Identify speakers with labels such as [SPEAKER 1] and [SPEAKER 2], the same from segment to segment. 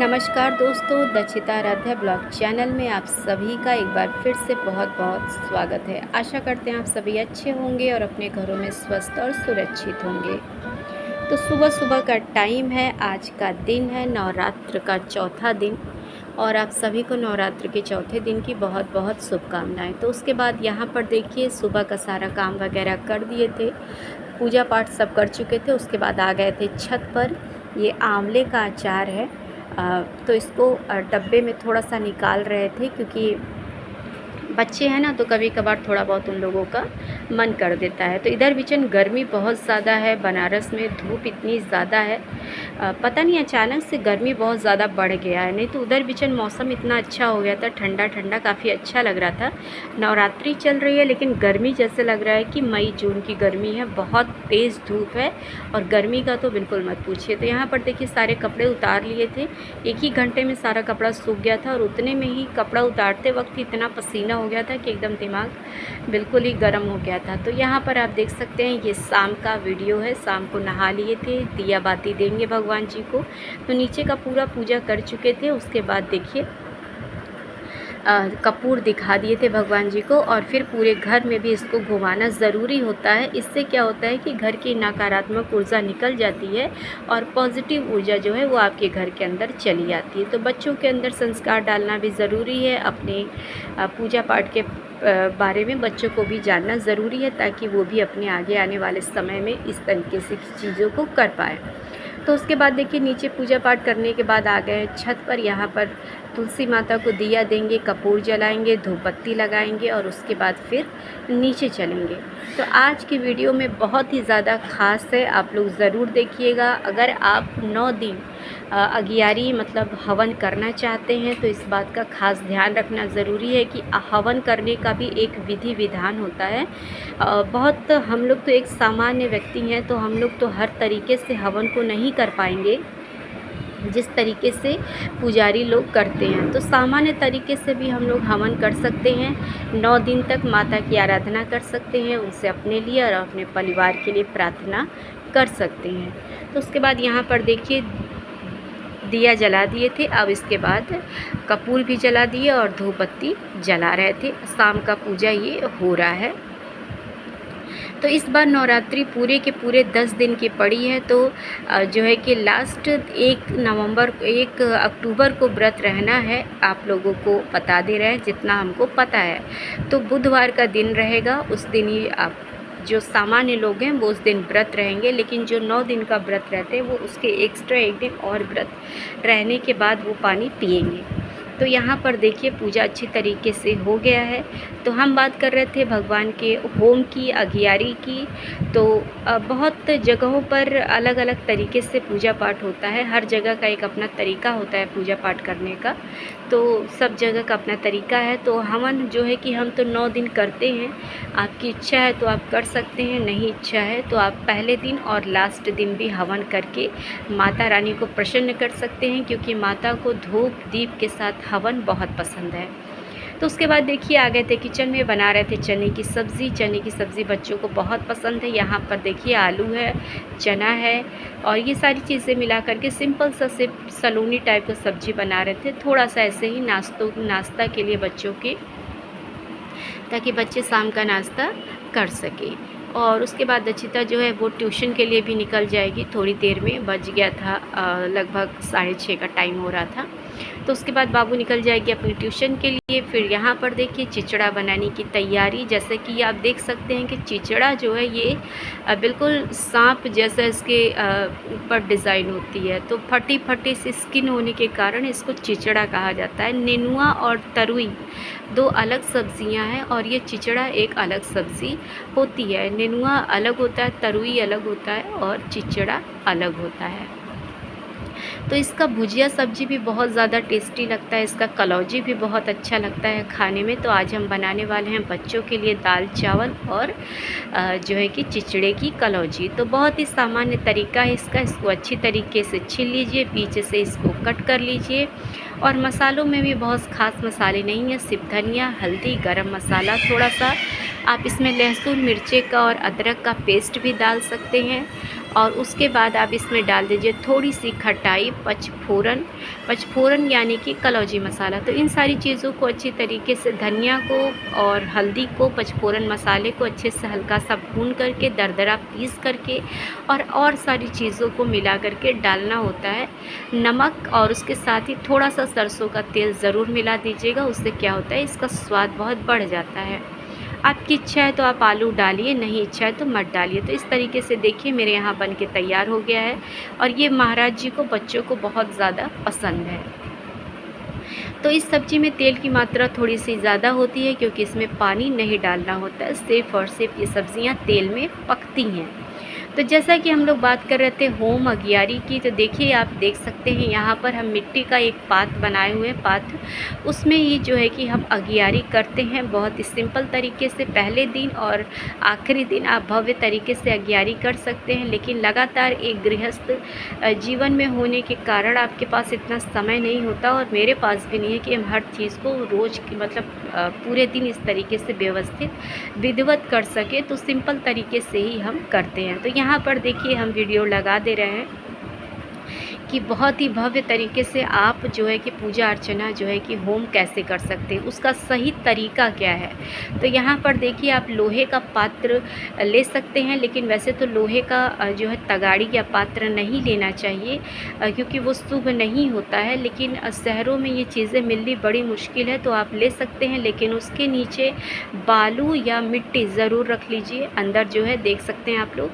[SPEAKER 1] नमस्कार दोस्तों, Dakshita Aaradhya blog channel में आप सभी का एक बार फिर से बहुत बहुत स्वागत है। आशा करते हैं आप सभी अच्छे होंगे और अपने घरों में स्वस्थ और सुरक्षित होंगे। तो सुबह सुबह का टाइम है, आज का दिन है नवरात्र का चौथा दिन और आप सभी को नवरात्र के चौथे दिन की बहुत बहुत शुभकामनाएं। तो उसके बाद यहाँ पर देखिए सुबह का सारा काम वगैरह कर दिए थे, पूजा पाठ सब कर चुके थे। उसके बाद आ गए थे छत पर। ये आंवले का अचार है, तो इसको डब्बे में थोड़ा सा निकाल रहे थे क्योंकि बच्चे हैं ना, तो कभी कभार थोड़ा बहुत उन लोगों का मन कर देता है। तो इधर बीचन गर्मी बहुत ज़्यादा है, बनारस में धूप इतनी ज़्यादा है, पता नहीं अचानक से गर्मी बहुत ज़्यादा बढ़ गया है। नहीं तो उधर बीचन मौसम इतना अच्छा हो गया था, ठंडा ठंडा काफ़ी अच्छा लग रहा था। नवरात्रि चल रही है लेकिन गर्मी जैसे लग रहा है कि मई जून की गर्मी है, बहुत तेज़ धूप है और गर्मी का तो बिल्कुल मत पूछिए। तो यहाँ पर देखिए सारे कपड़े उतार लिए थे, एक ही घंटे में सारा कपड़ा सूख गया था और उतने में ही कपड़ा उतारते वक्त इतना पसीना हो गया था कि एकदम दिमाग बिल्कुल ही गर्म हो गया था। तो यहाँ पर आप देख सकते हैं ये शाम का वीडियो है, शाम को नहा लिए थे, दिया बाती देंगे भगवान जी को। तो नीचे का पूरा पूजा कर चुके थे। उसके बाद देखिए कपूर दिखा दिए थे भगवान जी को और फिर पूरे घर में भी इसको घुमाना ज़रूरी होता है। इससे क्या होता है कि घर की नकारात्मक ऊर्जा निकल जाती है और पॉजिटिव ऊर्जा जो है वो आपके घर के अंदर चली आती है। तो बच्चों के अंदर संस्कार डालना भी ज़रूरी है, अपने पूजा पाठ के बारे में बच्चों को भी जानना ज़रूरी है ताकि वो भी अपने आगे आने वाले समय में इस तरीके से चीज़ों को कर पाए। तो उसके बाद देखिए नीचे पूजा पाठ करने के बाद आ गए छत पर। यहाँ पर तुलसी माता को दिया देंगे, कपूर जलाएंगे, धूप बत्ती लगाएंगे और उसके बाद फिर नीचे चलेंगे। तो आज की वीडियो में बहुत ही ज़्यादा ख़ास है, आप लोग ज़रूर देखिएगा। अगर आप 9 दिन अगियारी मतलब हवन करना चाहते हैं तो इस बात का खास ध्यान रखना ज़रूरी है कि हवन करने का भी एक विधि विधान होता है। बहुत हम लोग तो एक सामान्य व्यक्ति हैं, तो हम लोग तो हर तरीके से हवन को नहीं कर पाएंगे जिस तरीके से पुजारी लोग करते हैं। तो सामान्य तरीके से भी हम लोग हवन कर सकते हैं, 9 दिन तक माता की आराधना कर सकते हैं, उनसे अपने लिए और अपने परिवार के लिए प्रार्थना कर सकते हैं। तो उसके बाद यहाँ पर देखिए दिया जला दिए थे, अब इसके बाद कपूर भी जला दिए और धूप बत्ती जला रहे थे। शाम का पूजा ये हो रहा है। तो इस बार नवरात्रि पूरे के पूरे 10 दिन की पड़ी है। तो जो है कि लास्ट 1 अक्टूबर को व्रत रहना है, आप लोगों को बता दे रहे हैं जितना हमको पता है। तो बुधवार का दिन रहेगा, उस दिन ही आप जो सामान्य लोग हैं वो उस दिन व्रत रहेंगे, लेकिन जो 9 दिन का व्रत रहते हैं वो उसके एक्स्ट्रा 1 दिन और व्रत रहने के बाद वो पानी पिएंगे। तो यहाँ पर देखिए पूजा अच्छी तरीके से हो गया है। तो हम बात कर रहे थे भगवान के होम की, अगियारी की। तो बहुत जगहों पर अलग अलग तरीके से पूजा पाठ होता है, हर जगह का एक अपना तरीका होता है पूजा पाठ करने का। तो सब जगह का अपना तरीका है। तो हवन जो है कि हम तो 9 दिन करते हैं, आपकी इच्छा है तो आप कर सकते हैं, नहीं इच्छा है तो आप पहले दिन और लास्ट दिन भी हवन करके माता रानी को प्रसन्न कर सकते हैं, क्योंकि माता को धूप दीप के साथ हवन बहुत पसंद है। तो उसके बाद देखिए आ गए थे किचन में, बना रहे थे चने की सब्ज़ी। चने की सब्ज़ी बच्चों को बहुत पसंद है। यहाँ पर देखिए आलू है, चना है और ये सारी चीज़ें मिला करके सिंपल सा सिर्फ सलोनी टाइप का सब्ज़ी बना रहे थे, थोड़ा सा ऐसे ही नाश्ता के लिए बच्चों के, ताकि बच्चे शाम का नाश्ता कर सके। और उसके बाद दक्षिता जो है वो ट्यूशन के लिए भी निकल जाएगी, थोड़ी देर में, बज गया था लगभग 6:30 का टाइम हो रहा था। तो उसके बाद बाबू निकल जाएगी अपनी ट्यूशन के लिए। फिर यहाँ पर देखिए चिचड़ा बनाने की तैयारी। जैसे कि आप देख सकते हैं कि चिचड़ा जो है ये बिल्कुल सांप जैसा इसके ऊपर डिज़ाइन होती है, तो फटी फटी सी स्किन होने के कारण इसको चिचड़ा कहा जाता है। नेनुआ और तरुई 2 अलग सब्जियां हैं और ये चिचड़ा एक अलग सब्ज़ी होती है। नेनुआ अलग होता है, तरुई अलग होता है और चिचड़ा अलग होता है। तो इसका भुजिया सब्जी भी बहुत ज़्यादा टेस्टी लगता है, इसका कलौजी भी बहुत अच्छा लगता है खाने में। तो आज हम बनाने वाले हैं बच्चों के लिए दाल चावल और जो है कि चिचड़े की कलौजी। तो बहुत ही सामान्य तरीका है इसका। इसको अच्छी तरीके से छील लीजिए, पीछे से इसको कट कर लीजिए। और मसालों में भी बहुत ख़ास मसाले नहीं हैं, सिर्फ धनिया, हल्दी, गरम मसाला थोड़ा सा। आप इसमें लहसुन मिर्चे का और अदरक का पेस्ट भी डाल सकते हैं और उसके बाद आप इसमें डाल दीजिए थोड़ी सी खटाई, पचफोरन, पचफोरन यानी कि कलौजी मसाला। तो इन सारी चीज़ों को अच्छी तरीके से, धनिया को और हल्दी को, पचफोरन मसाले को अच्छे से हल्का सा भून करके, दरदरा पीस करके और सारी चीज़ों को मिला करके डालना होता है। नमक और उसके साथ ही थोड़ा सा सरसों का तेल ज़रूर मिला दीजिएगा। उससे क्या होता है, इसका स्वाद बहुत बढ़ जाता है। आपकी इच्छा है तो आप आलू डालिए, नहीं इच्छा है तो मत डालिए। तो इस तरीके से देखिए मेरे यहाँ बन के तैयार हो गया है और ये महाराज जी को, बच्चों को बहुत ज़्यादा पसंद है। तो इस सब्ज़ी में तेल की मात्रा थोड़ी सी ज़्यादा होती है क्योंकि इसमें पानी नहीं डालना होता है, सिर्फ़ और सिर्फ ये सब्ज़ियाँ तेल में पकती हैं। तो जैसा कि हम लोग बात कर रहे थे होम अगियारी की, तो देखिए आप देख सकते हैं यहाँ पर हम मिट्टी का एक पात्र बनाए हुए हैं, पात्र, उसमें ये जो है कि हम अगियारी करते हैं बहुत ही सिंपल तरीके से। पहले दिन और आखिरी दिन आप भव्य तरीके से अगियारी कर सकते हैं, लेकिन लगातार एक गृहस्थ जीवन में होने के कारण आपके पास इतना समय नहीं होता और मेरे पास भी नहीं है कि हम हर चीज़ को रोज़ की मतलब पूरे दिन इस तरीके से व्यवस्थित विधिवत कर सके। तो सिंपल तरीके से ही हम करते हैं। तो यहाँ पर देखिए हम वीडियो लगा दे रहे हैं कि बहुत ही भव्य तरीके से आप जो है कि पूजा अर्चना जो है कि होम कैसे कर सकते हैं, उसका सही तरीका क्या है। तो यहाँ पर देखिए आप लोहे का पात्र ले सकते हैं, लेकिन वैसे तो लोहे का जो है तगाड़ी या पात्र नहीं लेना चाहिए क्योंकि वो शुभ नहीं होता है। लेकिन शहरों में ये चीज़ें मिलनी बड़ी मुश्किल है, तो आप ले सकते हैं, लेकिन उसके नीचे बालू या मिट्टी ज़रूर रख लीजिए। अंदर जो है देख सकते हैं आप लोग,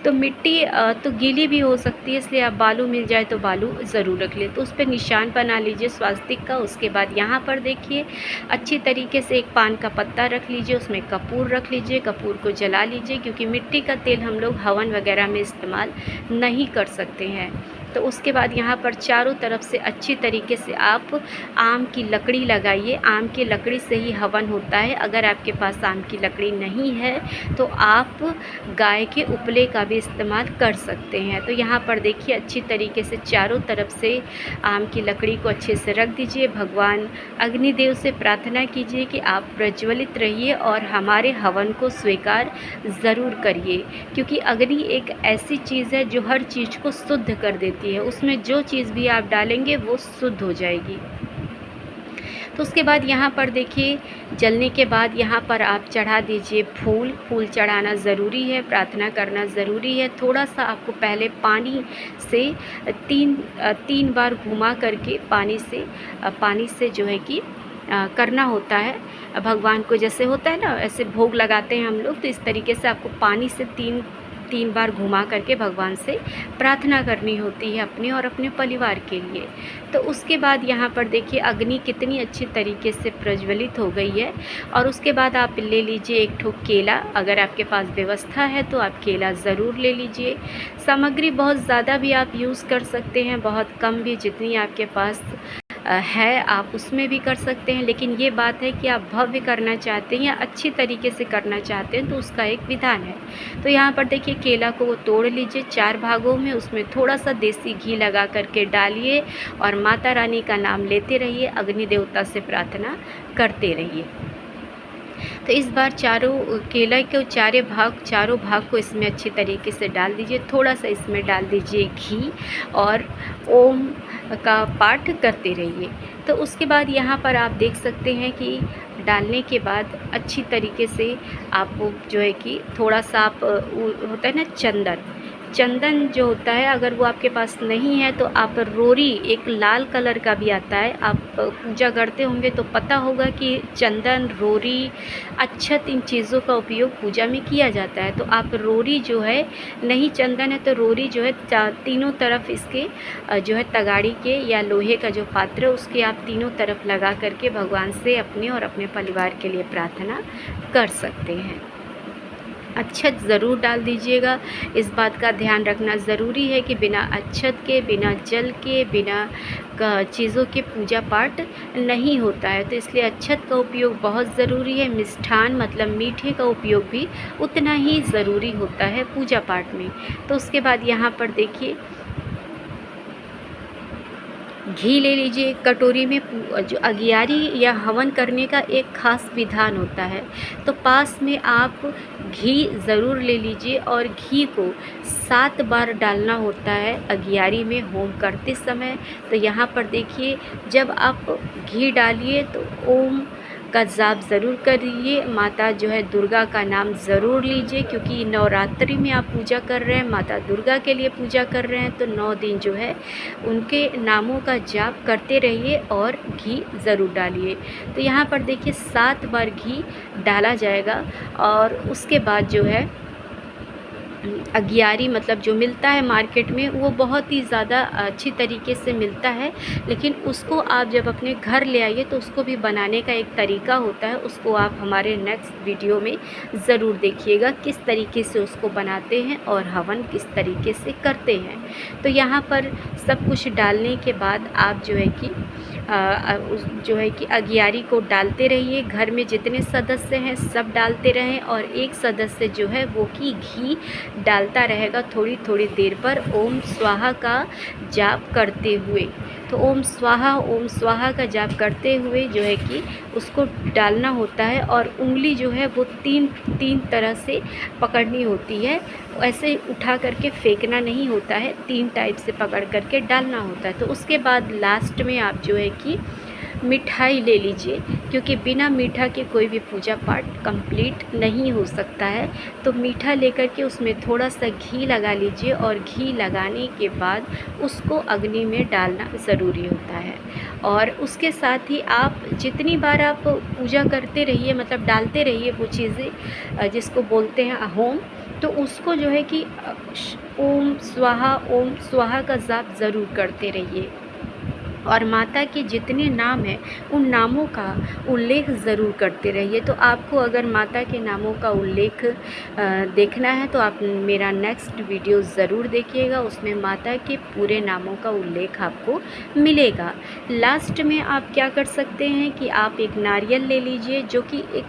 [SPEAKER 1] तो मिट्टी तो गीली भी हो सकती है, इसलिए आप बालू मिल जाए तो बालू ज़रूर रख लें। तो उस पर निशान बना लीजिए स्वास्तिक का। उसके बाद यहाँ पर देखिए अच्छी तरीके से एक पान का पत्ता रख लीजिए, उसमें कपूर रख लीजिए, कपूर को जला लीजिए क्योंकि मिट्टी का तेल हम लोग हवन वगैरह में इस्तेमाल नहीं कर सकते हैं। तो उसके बाद यहाँ पर चारों तरफ से अच्छी तरीके से आप आम की लकड़ी लगाइए। आम की लकड़ी से ही हवन होता है। अगर आपके पास आम की लकड़ी नहीं है तो आप गाय के उपले का भी इस्तेमाल कर सकते हैं। तो यहाँ पर देखिए अच्छी तरीके से चारों तरफ से आम की लकड़ी को अच्छे से रख दीजिए। भगवान अग्निदेव से प्रार्थना कीजिए कि आप प्रज्वलित रहिए और हमारे हवन को स्वीकार ज़रूर करिए, क्योंकि अग्नि एक ऐसी चीज़ है जो हर चीज़ को शुद्ध कर देती है। उसमें जो चीज़ भी आप डालेंगे वो शुद्ध हो जाएगी। तो उसके बाद यहाँ पर देखिए जलने के बाद यहाँ पर आप चढ़ा दीजिए फूल। फूल चढ़ाना ज़रूरी है, प्रार्थना करना ज़रूरी है। थोड़ा सा आपको पहले पानी से तीन बार घुमा करके पानी से जो है कि करना होता है। भगवान को जैसे होता है ना, ऐसे भोग लगाते हैं हम लोग, तो इस तरीके से आपको पानी से तीन बार घुमा करके भगवान से प्रार्थना करनी होती है अपने और अपने परिवार के लिए। तो उसके बाद यहाँ पर देखिए अग्नि कितनी अच्छी तरीके से प्रज्वलित हो गई है। और उसके बाद आप ले लीजिए एक ठो केला। अगर आपके पास व्यवस्था है तो आप केला ज़रूर ले लीजिए। सामग्री बहुत ज़्यादा भी आप यूज़ कर सकते हैं, बहुत कम भी, जितनी आपके पास है आप उसमें भी कर सकते हैं। लेकिन ये बात है कि आप भव्य करना चाहते हैं या अच्छी तरीके से करना चाहते हैं तो उसका एक विधान है। तो यहाँ पर देखिए केला को वो तोड़ लीजिए 4 भागों में, उसमें थोड़ा सा देसी घी लगा करके डालिए और माता रानी का नाम लेते रहिए, अग्नि देवता से प्रार्थना करते रहिए। तो इस बार केला के चारों भाग को इसमें अच्छी तरीके से डाल दीजिए। थोड़ा सा इसमें डाल दीजिए घी और ओम का पाठ करते रहिए। तो उसके बाद यहाँ पर आप देख सकते हैं कि डालने के बाद अच्छी तरीके से आप जो है कि थोड़ा सा आप होता है ना चंदन जो होता है, अगर वो आपके पास नहीं है तो आप रोरी, एक लाल कलर का भी आता है, आप पूजा करते होंगे तो पता होगा कि चंदन, रोरी, अक्षत, इन चीज़ों का उपयोग पूजा में किया जाता है। तो आप रोरी जो है, नहीं चंदन है तो रोरी जो है तीनों तरफ इसके जो है तगाड़ी के या लोहे का जो पात्र है उसके आप तीनों तरफ लगा करके भगवान से अपने और अपने परिवार के लिए प्रार्थना कर सकते हैं। अक्षत ज़रूर डाल दीजिएगा। इस बात का ध्यान रखना ज़रूरी है कि बिना अक्षत के, बिना जल के, बिना चीज़ों के पूजा पाठ नहीं होता है। तो इसलिए अक्षत का उपयोग बहुत ज़रूरी है। मिष्ठान मतलब मीठे का उपयोग भी उतना ही ज़रूरी होता है पूजा पाठ में। तो उसके बाद यहाँ पर देखिए घी ले लीजिए कटोरी में। जो अगियारी या हवन करने का एक ख़ास विधान होता है, तो पास में आप घी ज़रूर ले लीजिए और घी को 7 बार डालना होता है अगियारी में होम करते समय। तो यहाँ पर देखिए, जब आप घी डालिए तो ओम का जाप ज़रूर करिए। माता जो है दुर्गा का नाम ज़रूर लीजिए, क्योंकि नवरात्रि में आप पूजा कर रहे हैं, माता दुर्गा के लिए पूजा कर रहे हैं, तो 9 दिन जो है उनके नामों का जाप करते रहिए और घी ज़रूर डालिए। तो यहाँ पर देखिए 7 बार घी डाला जाएगा और उसके बाद जो है अगियारी मतलब जो मिलता है मार्केट में, वो बहुत ही ज़्यादा अच्छी तरीके से मिलता है, लेकिन उसको आप जब अपने घर ले आइए तो उसको भी बनाने का एक तरीका होता है। उसको आप हमारे नेक्स्ट वीडियो में ज़रूर देखिएगा किस तरीके से उसको बनाते हैं और हवन किस तरीके से करते हैं। तो यहाँ पर सब कुछ डालने के बाद आप जो है कि अगियारी को डालते रहिए। घर में जितने सदस्य हैं सब डालते रहें और एक सदस्य जो है वो कि घी डालता रहेगा थोड़ी थोड़ी देर पर ओम स्वाहा का जाप करते हुए। तो ओम स्वाहा का जाप करते हुए जो है कि उसको डालना होता है और उंगली जो है वो तीन तरह से पकड़नी होती है। ऐसे उठा करके फेंकना नहीं होता है, 3 टाइप से पकड़ करके डालना होता है। तो उसके बाद लास्ट में आप जो है कि मिठाई ले लीजिए, क्योंकि बिना मीठा के कोई भी पूजा पाठ कंप्लीट नहीं हो सकता है। तो मीठा लेकर के उसमें थोड़ा सा घी लगा लीजिए और घी लगाने के बाद उसको अग्नि में डालना ज़रूरी होता है। और उसके साथ ही आप जितनी बार आप पूजा करते रहिए, मतलब डालते रहिए वो चीज़ें जिसको बोलते हैं होम, तो उसको जो है कि ओम स्वाहा का जाप ज़रूर करते रहिए। और माता के जितने नाम हैं उन नामों का उल्लेख ज़रूर करते रहिए। तो आपको अगर माता के नामों का उल्लेख देखना है तो आप मेरा नेक्स्ट वीडियो ज़रूर देखिएगा, उसमें माता के पूरे नामों का उल्लेख आपको मिलेगा। लास्ट में आप क्या कर सकते हैं कि आप एक नारियल ले लीजिए, जो कि एक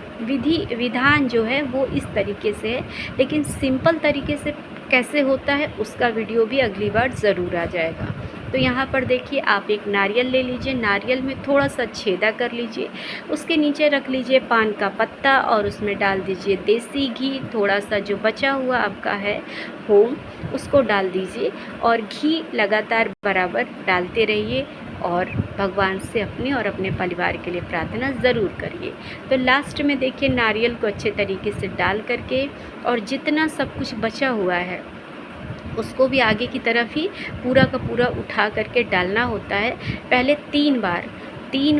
[SPEAKER 1] विधान जो है वो इस तरीके से है, लेकिन सिंपल तरीके से कैसे होता है उसका वीडियो भी अगली बार ज़रूर आ जाएगा। तो यहाँ पर देखिए, आप एक नारियल ले लीजिए, नारियल में थोड़ा सा छेदा कर लीजिए, उसके नीचे रख लीजिए पान का पत्ता और उसमें डाल दीजिए देसी घी। थोड़ा सा जो बचा हुआ आपका है होम उसको डाल दीजिए और घी लगातार बराबर डालते रहिए और भगवान से अपने और अपने परिवार के लिए प्रार्थना ज़रूर करिए। तो लास्ट में देखिए नारियल को अच्छे तरीके से डाल करके और जितना सब कुछ बचा हुआ है उसको भी आगे की तरफ ही पूरा का पूरा उठा करके डालना होता है। पहले 3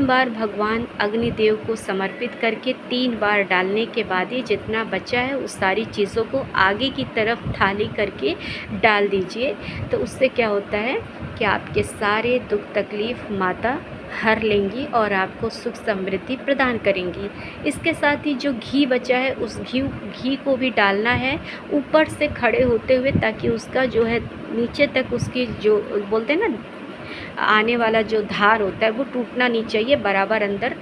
[SPEAKER 1] बार भगवान अग्निदेव को समर्पित करके 3 बार डालने के बाद ही जितना बचा है उस सारी चीज़ों को आगे की तरफ थाली करके डाल दीजिए। तो उससे क्या होता है कि आपके सारे दुख तकलीफ़ माता हर लेंगी और आपको सुख समृद्धि प्रदान करेंगी। इसके साथ ही जो घी बचा है उस घी को भी डालना है ऊपर से खड़े होते हुए, ताकि उसका जो है नीचे तक उसकी जो बोलते हैं ना आने वाला जो धार होता है वो टूटना नहीं चाहिए, बराबर अंदर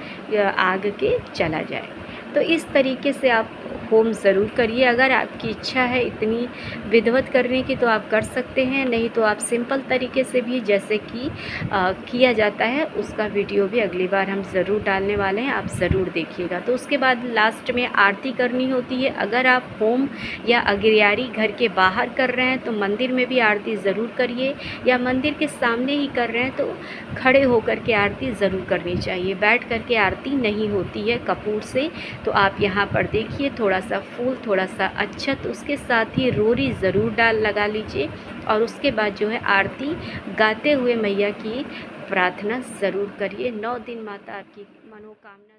[SPEAKER 1] आग के चला जाए। तो इस तरीके से आप होम ज़रूर करिए। अगर आपकी इच्छा है इतनी विधिवत करने की तो आप कर सकते हैं, नहीं तो आप सिंपल तरीके से भी जैसे कि किया जाता है उसका वीडियो भी अगली बार हम ज़रूर डालने वाले हैं, आप ज़रूर देखिएगा। तो उसके बाद लास्ट में आरती करनी होती है। अगर आप होम या अगियारी घर के बाहर कर रहे हैं तो मंदिर में भी आरती ज़रूर करिए, या मंदिर के सामने ही कर रहे हैं तो खड़े होकर के आरती ज़रूर करनी चाहिए। बैठ कर के आरती नहीं होती है कपूर से। तो आप यहाँ पर देखिए थोड़ा सा फूल, थोड़ा सा अक्षत, उसके साथ ही रोरी ज़रूर लगा लीजिए और उसके बाद जो है आरती गाते हुए मैया की प्रार्थना ज़रूर करिए। 9 दिन माता आपकी मनोकामना